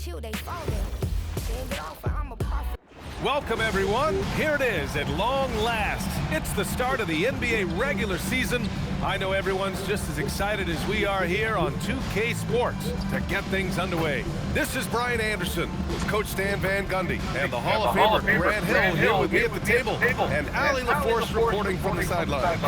chill, they falling. Then get off, I'm a prophet. Welcome, everyone. Here it is at long last. It's the start of the NBA regular season. I know everyone's just as excited as we are here on 2K Sports to get things underway. This is Brian Anderson, Coach Stan Van Gundy, and the Hall of Famer Grant Hill here with me at the table, and Ali LaForce reporting from the sideline.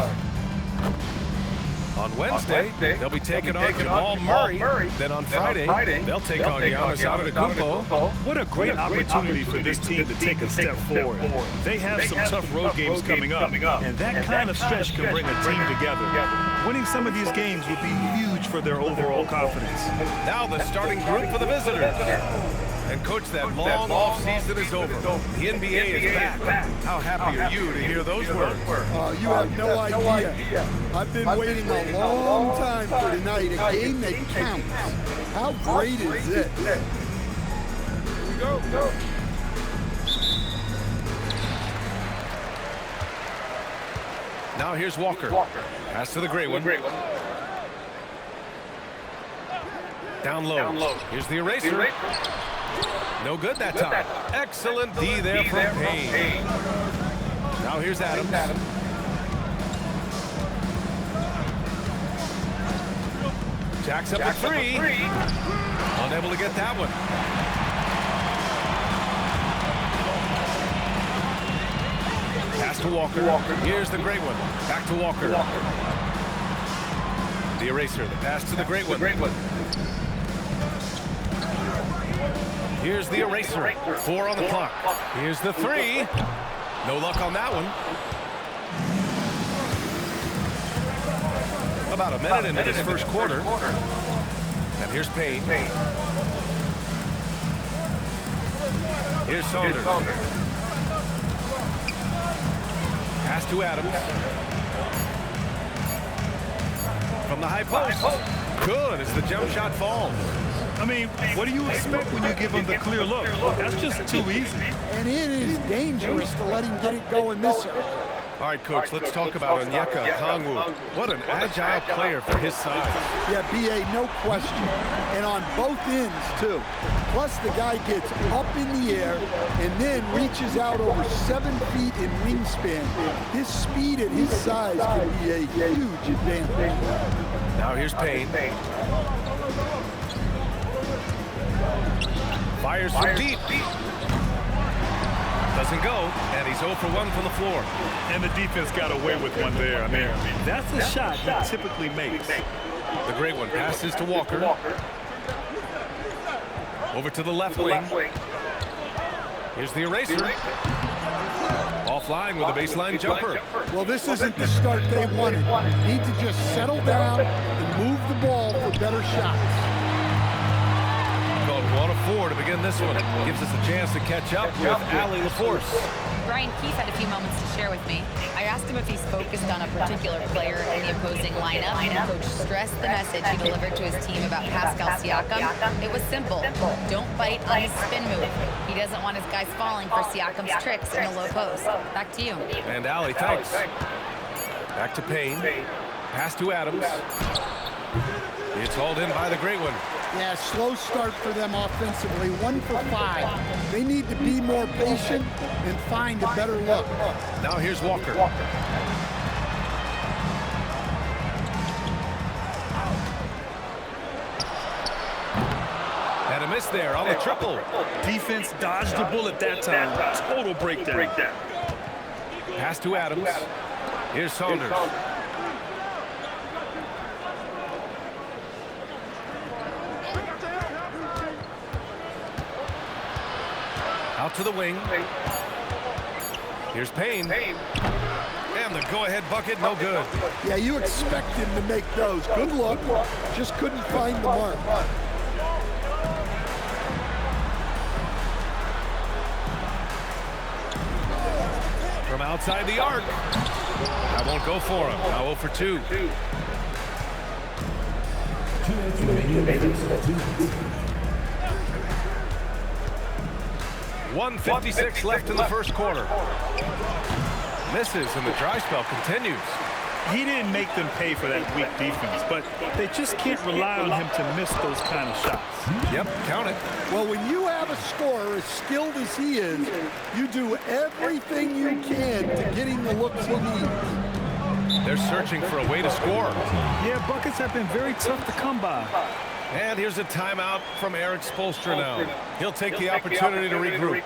On Wednesday, they'll be taking on Jamal Murray. Then on Friday, they'll take on Giannis Antetokounmpo. What a great opportunity for this team to take a step forward. They have some tough road games coming up, and that kind of stretch can bring a team together. Winning some of these games would be huge for their overall confidence. Now the starting group for the visitors. And, Coach, that long off-season is over. The NBA is back. How happy are you to hear those words? You have no idea. I've been waiting a long time for tonight, a game that counts. How great is this? Here we go. Now here's Walker. Pass to the great one. Down low. Here's the eraser. No good that time. Excellent D there from Payne. Now here's Adams. Jacks up a three. Unable to get that one. Pass to Walker. Here's the great one. Back to Walker. The eraser. The pass to the great one. Here's the eraser. 4 on the clock. Here's the three. No luck on that one. About a minute into this first quarter. And here's Payne. Here's Saunders. Pass to Adams. From the high post. Good as the jump shot falls. I mean, what do you expect when you give him the clear look? That's just too easy. And it is dangerous to let him get it going this early. All right, Coach, let's talk about Onyeka Okongwu. What an agile player for his size. Yeah, B.A., no question. And on both ends, too. Plus, the guy gets up in the air and then reaches out over 7 feet in wingspan. His speed at his size can be a huge advantage. Now here's Payne. Fires from deep. Doesn't go, and he's 0 for 1 from the floor. And the defense got away with one there. I mean, that's a shot he typically makes. The great one passes to Walker. Over to the left wing. Here's the eraser. Offline with a baseline jumper. Well, this isn't the start they wanted. Need to just settle down and move the ball for better shots. 1 of 4 to begin this one. Gives us a chance to catch up with Ali LaForce. Brian Keith had a few moments to share with me. I asked him if he's focused on a particular player in the opposing lineup. Coach stressed the message he delivered to his team about Pascal Siakam. It was simple. Don't bite on his spin move. He doesn't want his guys falling for Siakam's tricks in the low post. Back to you. And Ali, thanks. Back to Payne. Pass to Adams. It's hauled in by the great one. Yeah, slow start for them offensively, 1 for 5. They need to be more patient and find a better look. Now here's Walker. And a miss there on the triple. Defense dodged the bullet that time. Total breakdown. Pass to Adams. Here's Saunders. Out to the wing. Here's Payne. And the go-ahead bucket, no good. Yeah, you expect him to make those. Good luck. Just couldn't find the mark. From outside the arc. That won't go for him. Now 0 for 2. 1:56 left in the first quarter. Misses, and the dry spell continues. He didn't make them pay for that weak defense, but they just can't rely on him to miss those kind of shots. Yep, count it. Well, when you have a scorer as skilled as he is, you do everything you can to get him the looks he needs. They're searching for a way to score. Yeah, buckets have been very tough to come by. And here's a timeout from Eric Spoelstra now. He'll take the opportunity to regroup.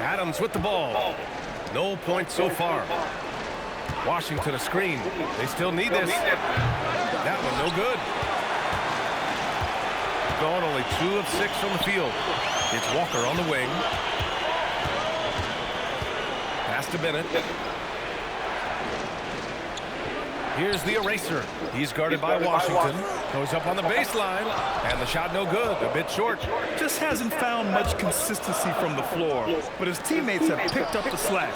Adams with the ball. No points so far. Washington a screen. They still need this. That one no good. Gone only 2 of 6 from the field. It's Walker on the wing. Pass to Bennett. Here's the eraser. He's guarded by Washington. Goes up on the baseline. And the shot no good. A bit short. Just hasn't found much consistency from the floor, but his teammates have picked up the slack.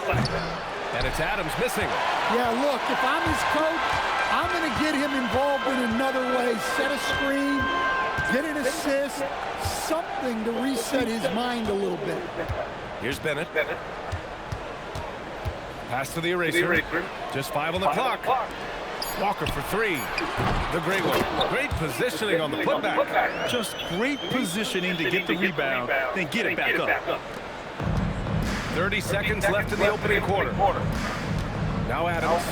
And it's Adams missing. Yeah, look, if I'm his coach, I'm going to get him involved in another way. Set a screen, get an assist, something to reset his mind a little bit. Here's Bennett. Pass to the eraser. Just 5 on the clock. Walker for 3. The great one. Great positioning on the putback. Just great positioning to get the rebound, then get it back up. 30 seconds left in the opening quarter. Now Adams.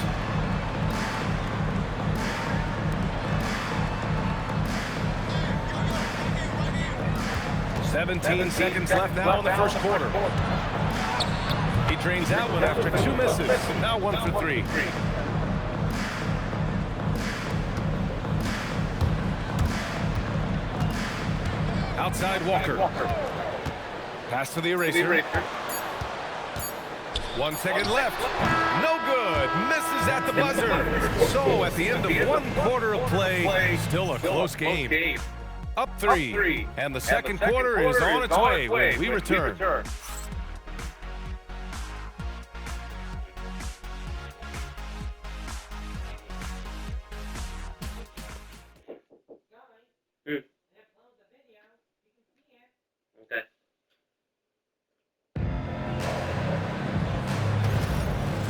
$17 seconds left now in the first quarter. He drains that one after 2 misses. Now 1 for 3. Outside Walker. Pass to the eraser. 1 second left. No good. Misses at the buzzer. So at the end of 1 quarter of play, still a close game. Up 3. And the second quarter is on its way when we return.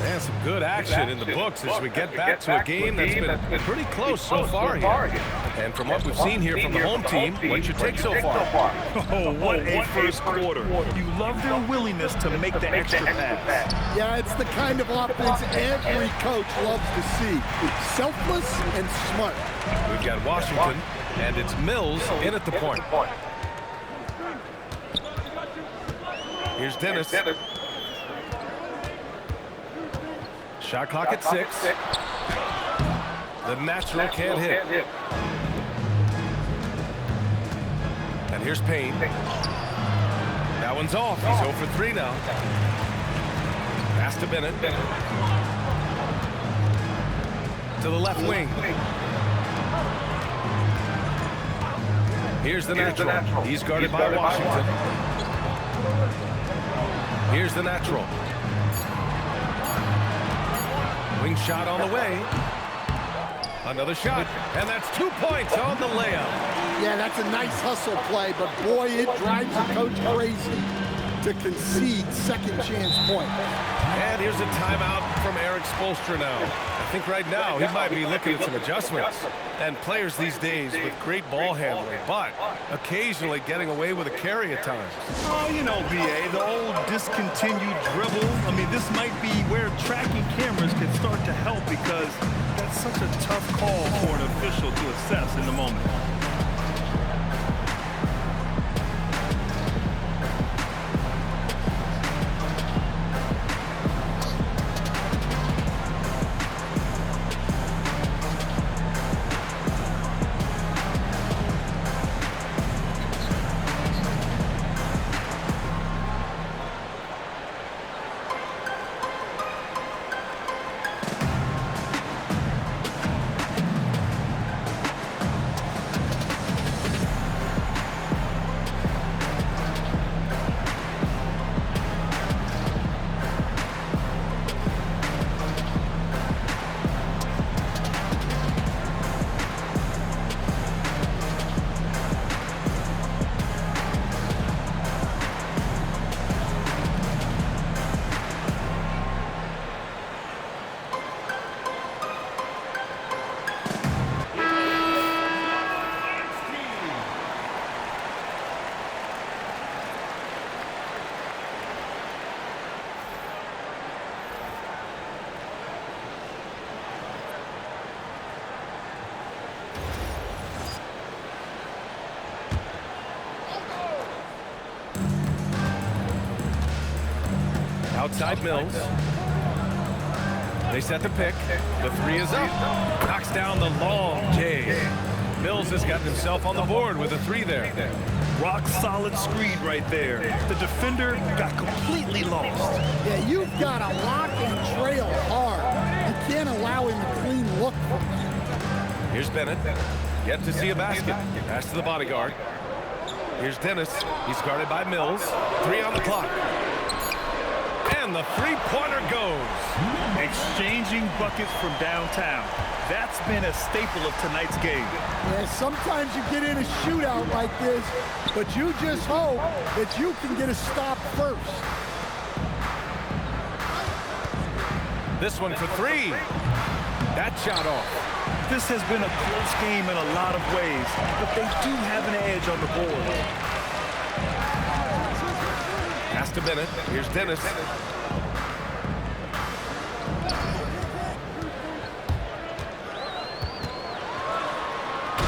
And some good action in the books as we get back to a game that's been pretty close so far here. And from what we've seen here from the home team, what's your take so far? Oh, what a first quarter. You love their willingness to make the extra pass. Yeah, it's the kind of offense every coach loves to see. Selfless and smart. We've got Washington, and it's Mills in at the point. Here's Dennis. Shot clock at 6. The natural can't hit. And here's Payne. That one's off. He's 0 for 3 now. Pass to Bennett. To the left wing. Here's the natural. He's guarded by Washington. Here's the natural. Wing shot on the way. Another shot, and that's 2 points on the layup. Yeah, that's a nice hustle play, but boy, it drives the coach crazy to concede second chance point. And here's a timeout from Eric Spoelstra now. I think right now he might be looking at some adjustments. And players these days with great ball handling, but occasionally getting away with a carry at times. Oh, you know, BA, the old discontinued dribble. I mean, this might be where tracking cameras can start to help because that's such a tough call for an official to assess in the moment. Outside Mills. They set the pick. The three is up. Knocks down the long J. Mills has gotten himself on the board with a three there. Rock solid screen right there. The defender got completely lost. Yeah, you've got to lock and trail hard. You can't allow him a clean look from that. Here's Bennett. Yet to see a basket. Pass to the bodyguard. Here's Dennis. He's guarded by Mills. 3 on the clock. And the three-pointer goes. Exchanging buckets from downtown. That's been a staple of tonight's game. Yeah, sometimes you get in a shootout like this, but you just hope that you can get a stop first. This one for 3. That shot off. This has been a close game in a lot of ways, but they do have an edge on the board. Pass to Bennett. Here's Dennis.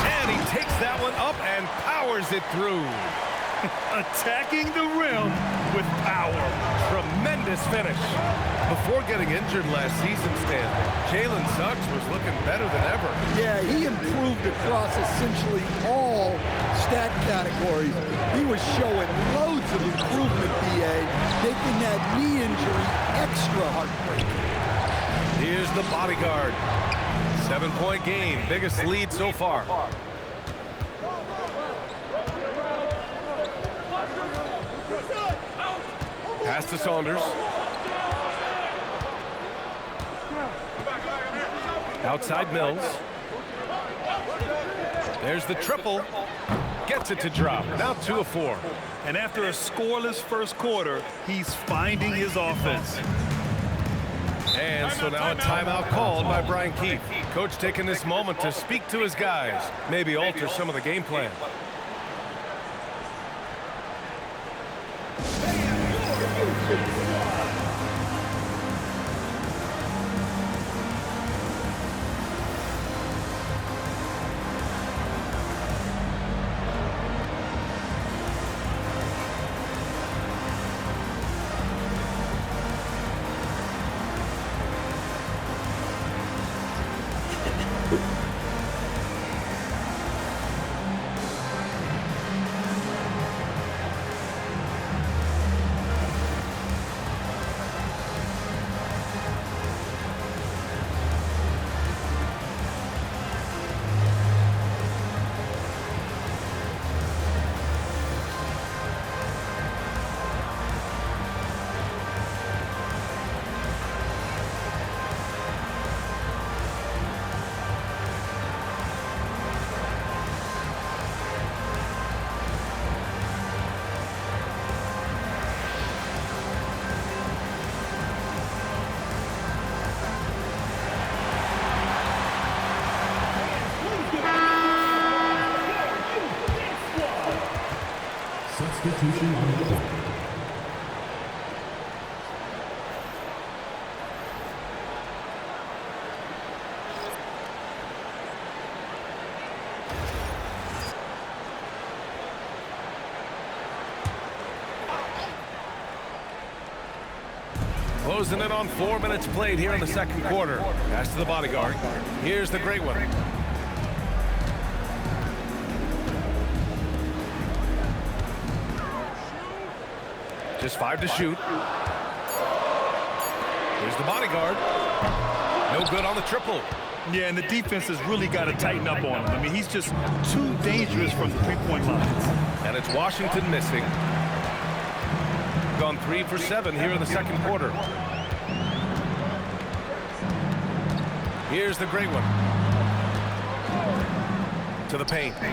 And he takes that one up and powers it through. Attacking the rim with power. Tremendous finish. Before getting injured last season, Stan, Jalen Suggs was looking better than ever. Yeah, he improved across essentially all stat categories. He was showing loads of improvement, BA, making that knee injury extra heartbreaking. Here's the bodyguard. 7-point game, biggest lead so far. Pass to Saunders. Outside Mills. There's the triple. Gets it to drop. Now 2 of 4. And after a scoreless first quarter, he's finding his offense. And so now a timeout called by Brian Keefe. Coach taking this moment to speak to his guys. Maybe alter some of the game plan. Substitution on the court. Closing in on 4 minutes played here in the second quarter. Pass to the bodyguard. Here's the great one. Just 5 to shoot. Here's the bodyguard. No good on the triple. Yeah, and the defense has really got to tighten up on him. I mean, he's just too dangerous from the three-point lines. And it's Washington missing. Gone 3 for 7 here in the second quarter. Here's the great one. To the paint. Ooh,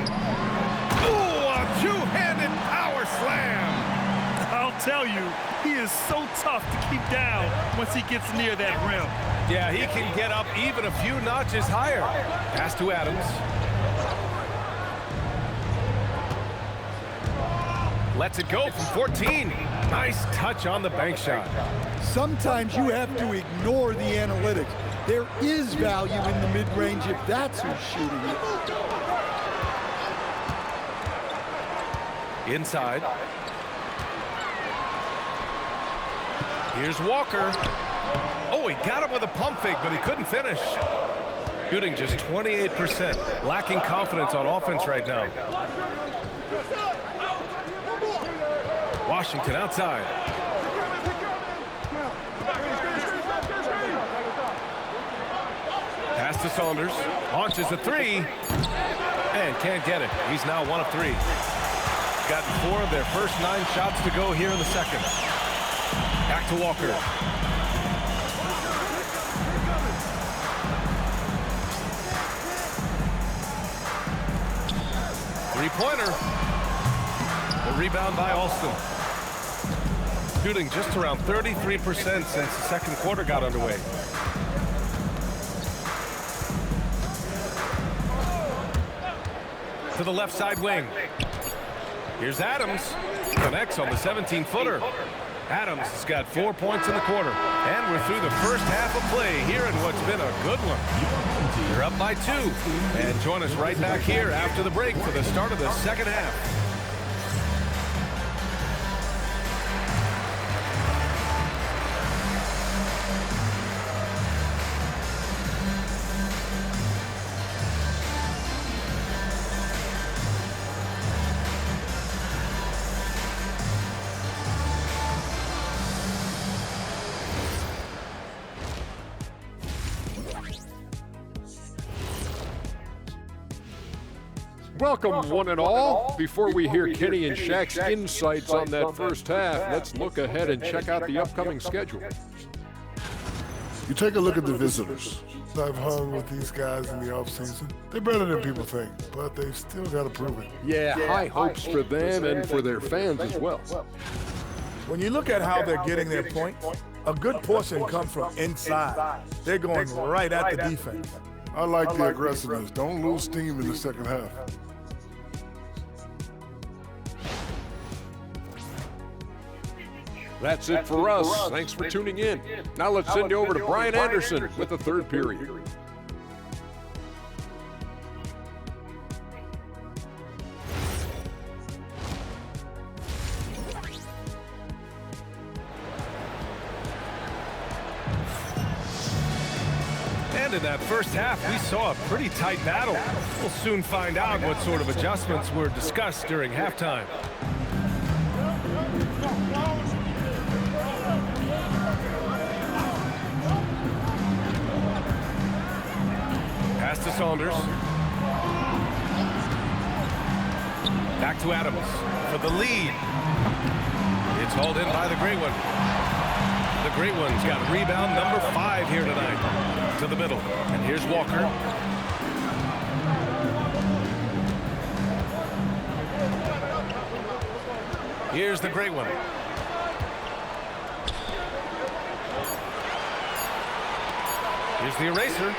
a two-handed power slam. I'll tell you, he is so tough to keep down once he gets near that rim. Yeah, he can get up even a few notches higher. Pass to Adams. Lets it go from 14. Nice touch on the bank shot. Sometimes you have to ignore the analytics. There is value in the mid-range if that's who's shooting it. Inside. Here's Walker. Oh, he got him with a pump fake, but he couldn't finish. Shooting just 28%. Lacking confidence on offense right now. Washington outside. Pass to Saunders. Launches a three. And can't get it. He's now 1 of 3. Gotten 4 of their first 9 shots to go here in the second. Back to Walker. Three-pointer. The rebound by Alston. Shooting just around 33% since the second quarter got underway. To the left side wing. Here's Adams. Connects on the 17-footer. Adams has got 4 points in the quarter. And we're through the first half of play here in what's been a good one. You're up by 2. And join us right back here after the break for the start of the second half. Welcome, one and all. Before we hear Kenny and Shaq's insights on that first half, let's look ahead and check out the upcoming schedule. You take a look at the visitors. I've hung with these guys in the offseason. They're better than people think, but they've still got to prove it. Yeah, high hopes for them and for their fans as well. When you look at how they're getting their points, a good portion comes from inside. They're going right at the defense. I like the aggressiveness. Don't lose steam in the second half. That's it for us. Thanks for tuning in. Now let's send you over to Brian Anderson with the third period. And in that first half, we saw a pretty tight battle. We'll soon find out what sort of adjustments were discussed during halftime. Pass to Saunders. Back to Adams for the lead. It's hauled in by the Great One. The Great One's got rebound number 5 here tonight. To the middle. And here's Walker. Here's the Great One. Here's the eraser.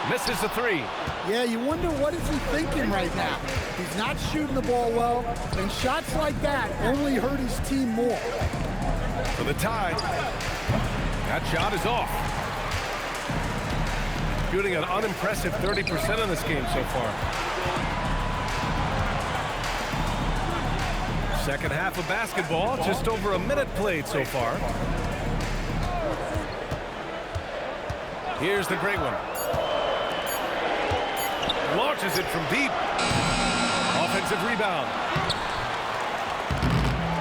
Misses the three. Yeah, you wonder what is he thinking right now. He's not shooting the ball well, and shots like that only hurt his team more. For the tie. That shot is off. Shooting an unimpressive 30% in this game so far. Second half of basketball, just over a minute played so far. Here's the great one. Launches it from deep. Offensive rebound.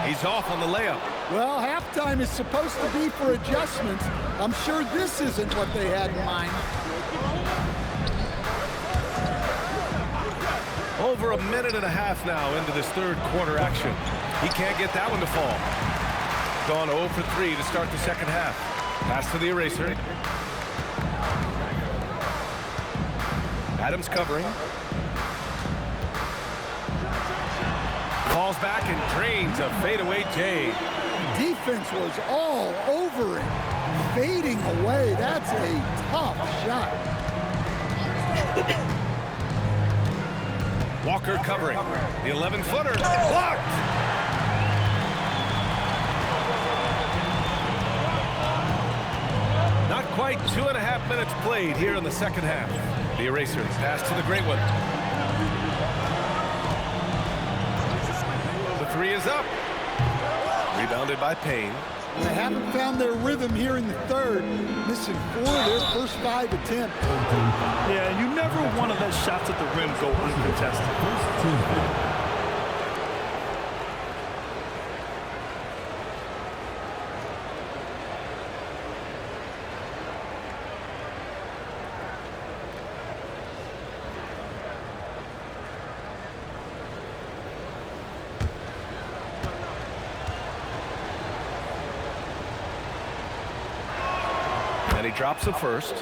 He's off on the layup. Well, halftime is supposed to be for adjustments. I'm sure this isn't what they had in mind. Over a minute and a half now into this third quarter action. He can't get that one to fall. Gone 0 for 3 to start the second half. Pass to the eraser. Adams covering. Falls back and drains a fadeaway J. Defense was all over it. Fading away. That's a tough shot. Walker covering. The 11-footer. Blocked! Not quite 2.5 minutes played here in the second half. The eraser pass to the great one. The three is up. Rebounded by Payne. They haven't found their rhythm here in the third. Missing 4 of their first 5 attempts. Yeah, you never want to let shots at the rim go uncontested. And he drops the first.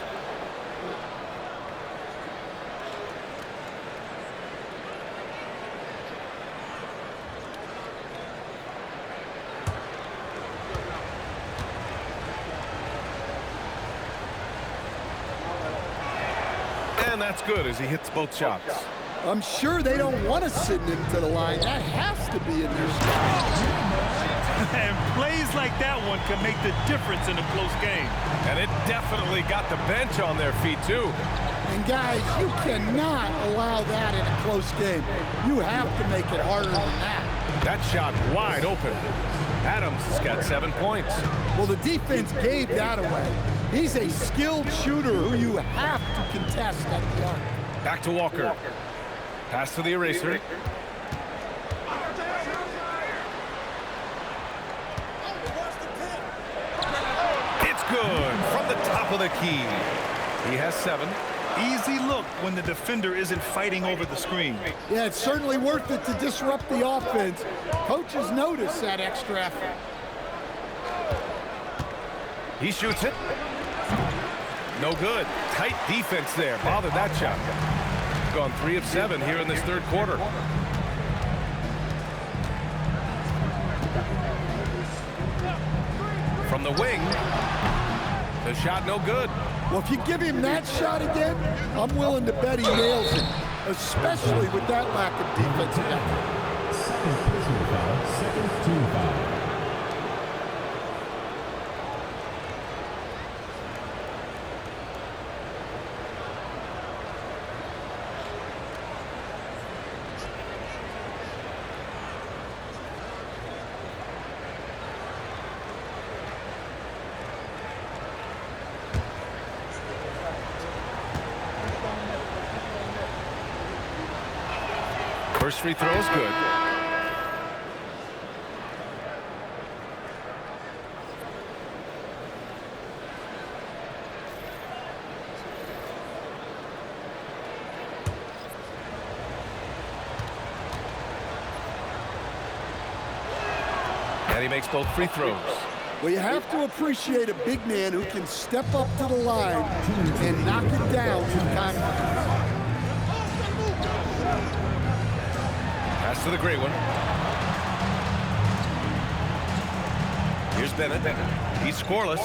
And that's good as he hits both shots. I'm sure they don't want to send him to the line. That has to be in their strategy. And plays like that one can make the difference in a close game. And it definitely got the bench on their feet, too. And, guys, you cannot allow that in a close game. You have to make it harder than that. That shot wide open. Adams has got 7 points. Well, the defense gave that away. He's a skilled shooter who you have to contest at the arc. Back to Walker. Pass to the eraser. It's good from the top of the key. He has 7. Easy look when the defender isn't fighting over the screen. Yeah, it's certainly worth it to disrupt the offense. Coaches notice that extra effort. He shoots it. No good. Tight defense there. Bothered that shot. Gone 3 of 7 here in this third quarter. From the wing. The shot no good. Well, if you give him that shot again, I'm willing to bet he nails it, especially with that lack of defensive effort. Second personal foul, second team foul. First free throw is good. And he makes both free throws. Well, you have to appreciate a big man who can step up to the line and knock it down with confidence. Pass to the great one. Here's Bennett. He's scoreless.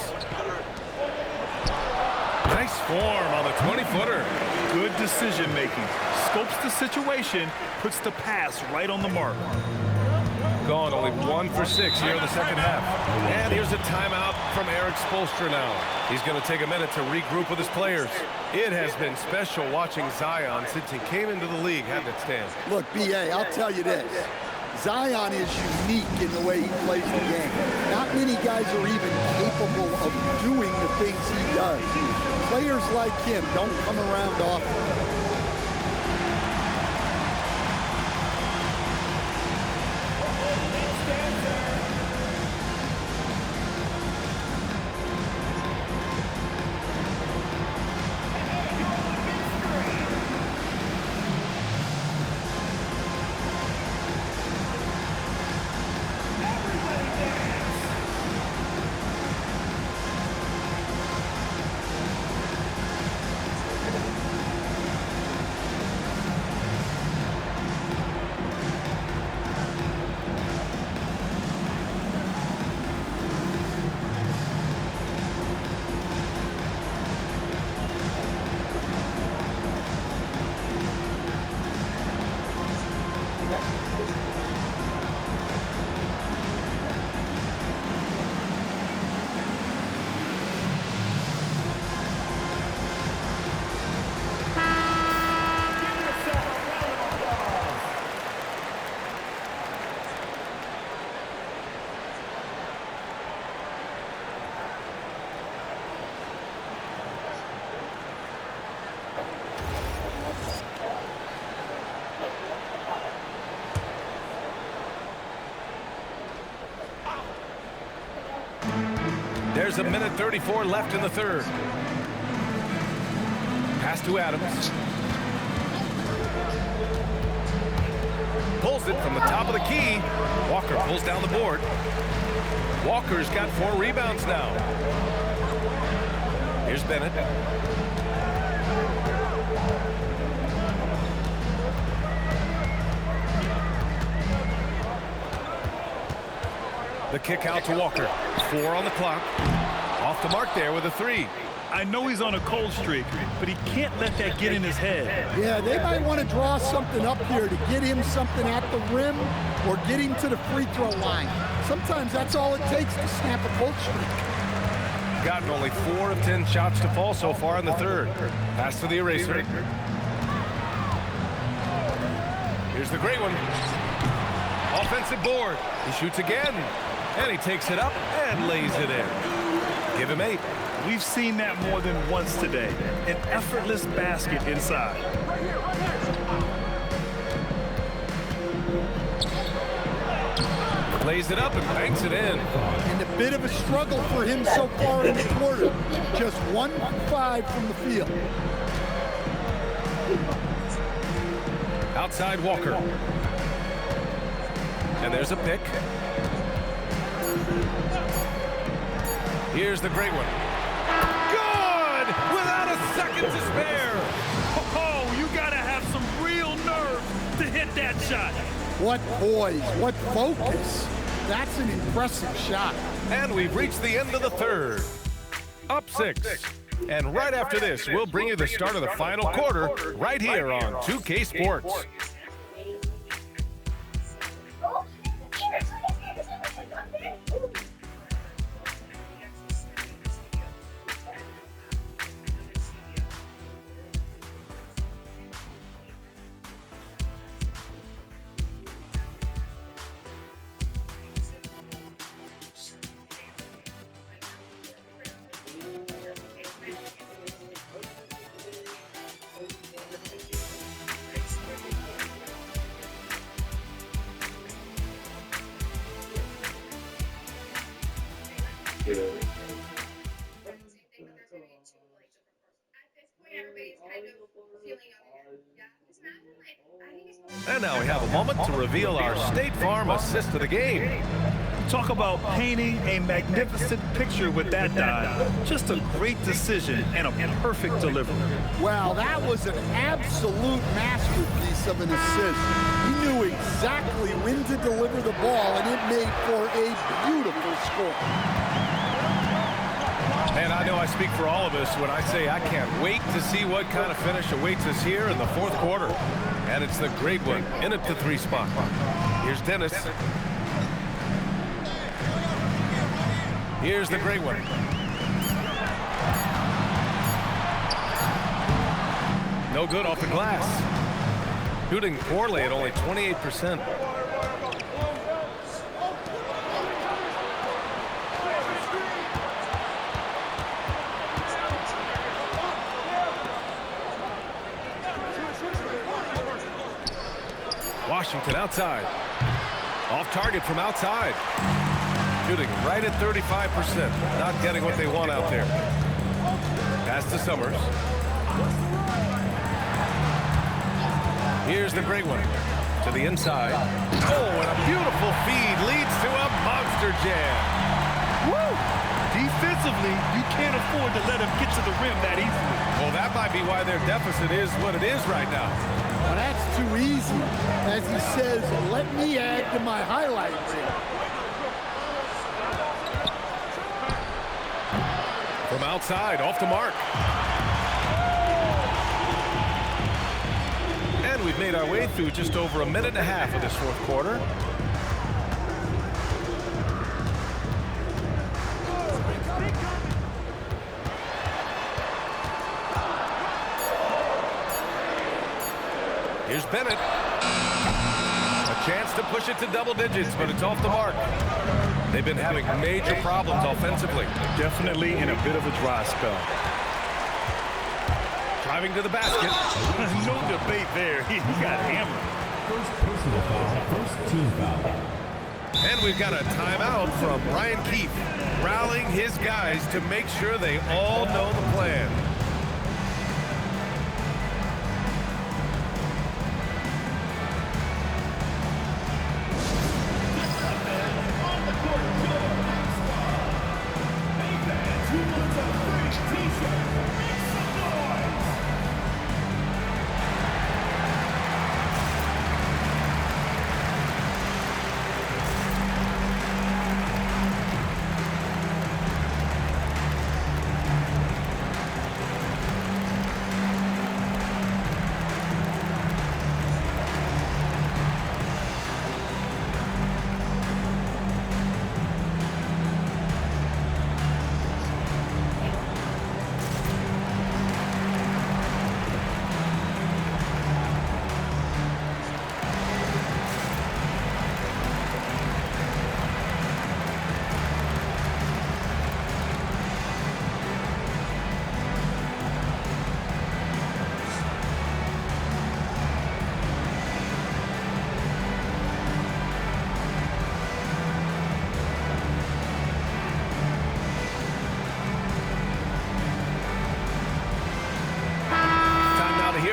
Nice form on the 20-footer. Good decision making. Scopes the situation, puts the pass right on the mark. Gone only 1 for 6 here in the second half. And here's a timeout from Eric Spoelstra now. He's going to take a minute to regroup with his players. It has been special watching Zion since he came into the league, hasn't it, Stan? Look, B.A., I'll tell you this. Zion is unique in the way he plays the game. Not many guys are even capable of doing the things he does. Players like him don't come around often. There's a minute 34 left in the third. Pass to Adams. Pulls it from the top of the key. Walker pulls down the board. Walker's got 4 rebounds now. Here's Bennett. The kick out to Walker. 4 on the clock. Off the mark there with a 3. I know he's on a cold streak, but he can't let that get in his head. Yeah, they might want to draw something up here to get him something at the rim or get him to the free throw line. Sometimes that's all it takes to snap a cold streak. Gotten only 4 of 10 shots to fall so far in the third. Pass to the eraser. Here's the great one. Offensive board. He shoots again. And he takes it up and lays it in. Give him 8. We've seen that more than once today. An effortless basket inside. Lays it up and banks it in. And a bit of a struggle for him so far in the quarter. Just 1 for 5 from the field. Outside Walker. And there's a pick. Here's the great one. Good! Without a second to spare. Oh, you gotta have some real nerve to hit that shot. What poise, what focus. That's an impressive shot. And we've reached the end of the third. Up 6. And right after this, we'll bring you the start of the final quarter right here on 2K Sports. And now we have a moment to reveal our State Farm assist of the game. Talk about painting a magnificent picture with that dive. Just a great decision and a perfect delivery. Well, that was an absolute masterpiece of an assist. He knew exactly when to deliver the ball, and it made for a beautiful score. And I know I speak for all of us when I say I can't wait to see what kind of finish awaits us here in the fourth quarter. And it's the great one in at the 3 spot. Here's Dennis. Here's the great one. No good off the glass. Shooting poorly at only 28%. Washington outside. Off target from outside. Shooting right at 35%. Not getting what they want out there. Pass to Summers. Here's the great one. To the inside. Oh, and a beautiful feed leads to a monster jam. Woo! Defensively, you can't afford to let him get to the rim that easily. Well, that might be why their deficit is what it is right now. Well, that's too easy. As he says, let me add to my highlight reel. From outside, off the mark. And we've made our way through just over a minute and a half of this fourth quarter. Here's Bennett. A chance to push it to double digits, but it's off the mark. They've been having major problems offensively. Definitely in a bit of a dry spell. Driving to the basket. No debate there. He got hammered. First personal foul, first team foul. And we've got a timeout from Brian Keefe, rallying his guys to make sure they all know the plan.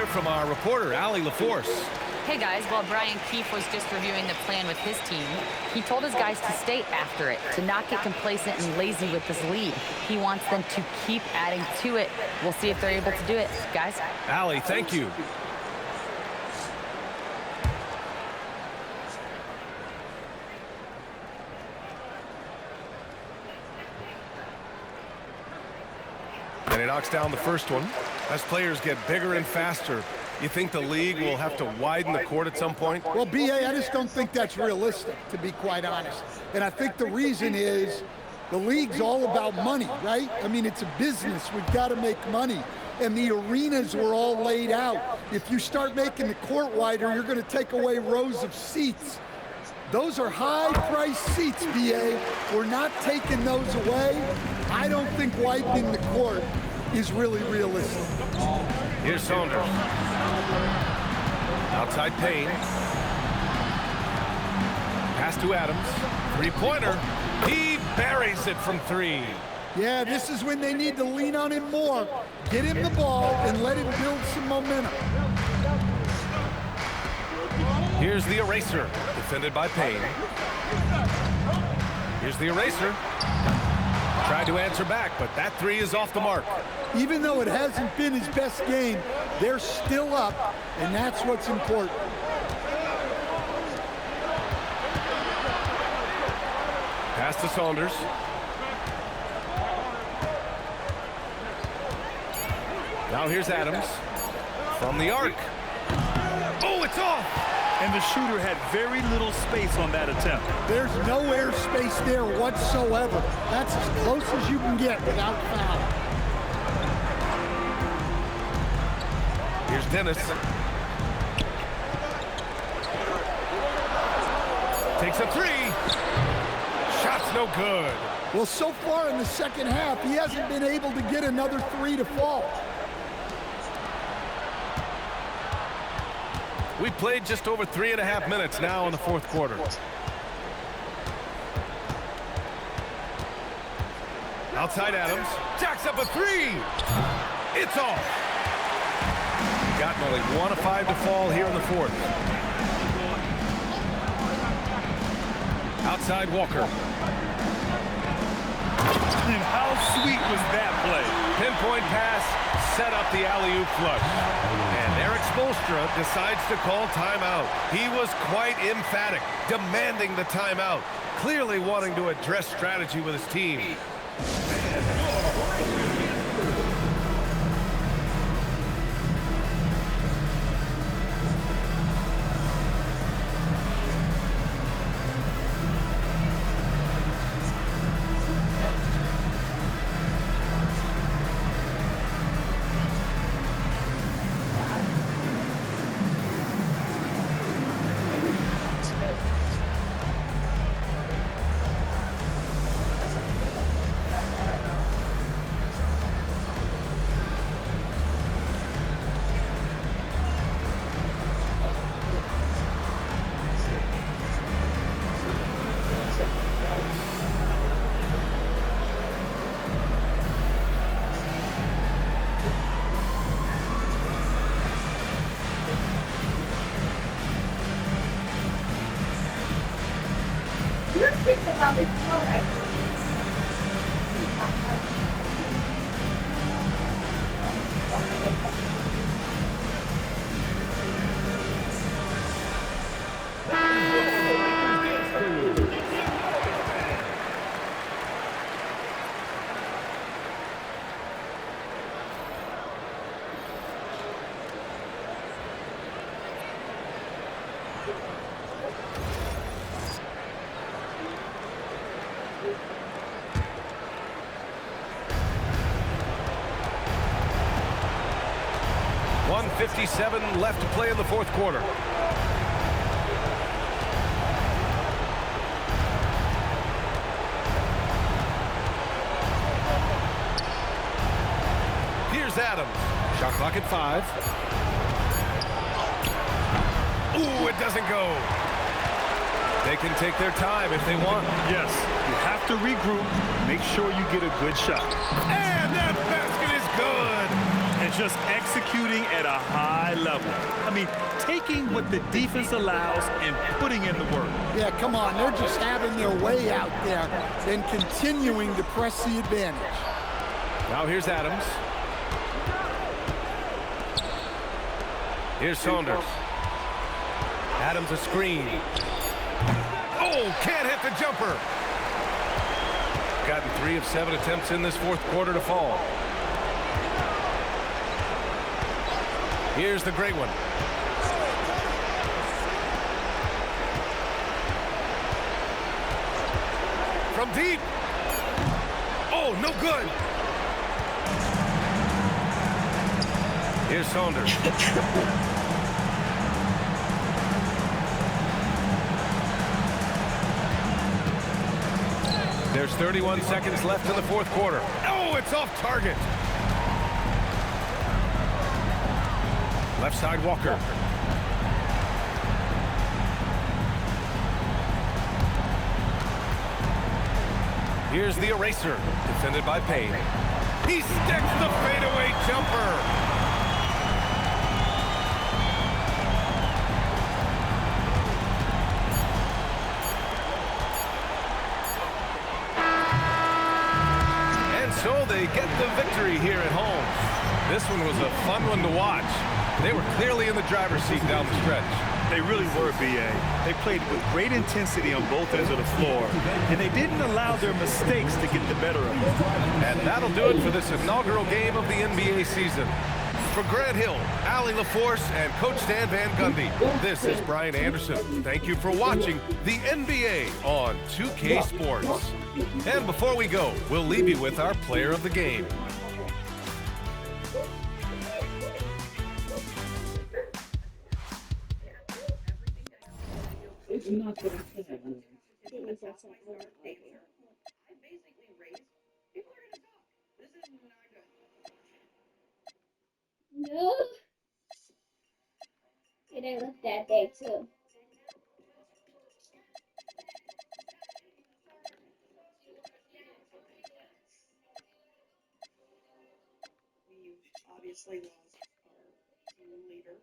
From our reporter, Allie LaForce. Hey guys, while Brian Keefe was just reviewing the plan with his team, he told his guys to stay after it, to not get complacent and lazy with this lead. He wants them to keep adding to it. We'll see if they're able to do it, guys. Allie, thank you. And he knocks down the first one. As players get bigger and faster, you think the league will have to widen the court at some point? Well, B.A., I just don't think that's realistic, to be quite honest. And I think the reason is the league's all about money, right? I mean, it's a business. We've got to make money. And the arenas were all laid out. If you start making the court wider, you're going to take away rows of seats. Those are high-priced seats, B.A. We're not taking those away. I don't think widening the court is really realistic. Here's Saunders. Outside Payne. Pass to Adams. Three-pointer. He buries it from 3. Yeah, this is when they need to lean on him more. Get him the ball and let him build some momentum. Here's the eraser. Defended by Payne. Here's the eraser. Tried to answer back, but that 3 is off the mark. Even though it hasn't been his best game, they're still up, and that's what's important. Pass to Saunders. Now here's Adams from the arc. Oh, it's off! And the shooter had very little space on that attempt. There's no air space there whatsoever. That's as close as you can get without foul. Here's Dennis. Takes a three. Shot's no good. Well, so far in the second half, he hasn't been able to get another three to fall. We played just over 3.5 minutes now in the fourth quarter. Outside Adams. Jacks up a three. It's off. Gotten only 1 of 5 to fall here in the fourth. Outside Walker. And how sweet was that play? Pinpoint pass, set up the alley-oop flush. And Eric Spoelstra decides to call timeout. He was quite emphatic, demanding the timeout, clearly wanting to address strategy with his team. .57 left to play in the fourth quarter. Here's Adams. Shot clock at 5. Ooh, it doesn't go. They can take their time if they want. Yes, you have to regroup. Make sure you get a good shot. And that basket is good. And just executing at a high level. I mean, taking what the defense allows and putting in the work. Yeah, come on. They're just having their way out there and continuing to press the advantage. Now here's Adams. Here's Saunders. Adams a screen. Oh, can't hit the jumper. Gotten 3 of 7 attempts in this fourth quarter to fall. Here's the great one. From deep. Oh, no good. Here's Saunders. There's 31 seconds left in the fourth quarter. Oh, it's off target. Left side, Walker. Here's the eraser, defended by Payne. He sticks the fadeaway jumper. So they get the victory here at home. This one was a fun one to watch. They were clearly in the driver's seat down the stretch. They really were, B.A. They played with great intensity on both ends of the floor, and they didn't allow their mistakes to get the better of them. And that'll do it for this inaugural game of the NBA season. For Grant Hill, Allie LaForce, and Coach Stan Van Gundy, this is Brian Anderson. Thank you for watching the NBA on 2K Sports. And before we go, we'll leave you with our player of the game. It's not that No. It didn't look that big too. we obviously lost our team leader.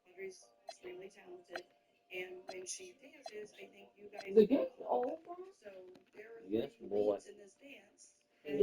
Audrey's extremely talented, and when she dances, I think you guys. The game's over. So there are three leads in this dance. And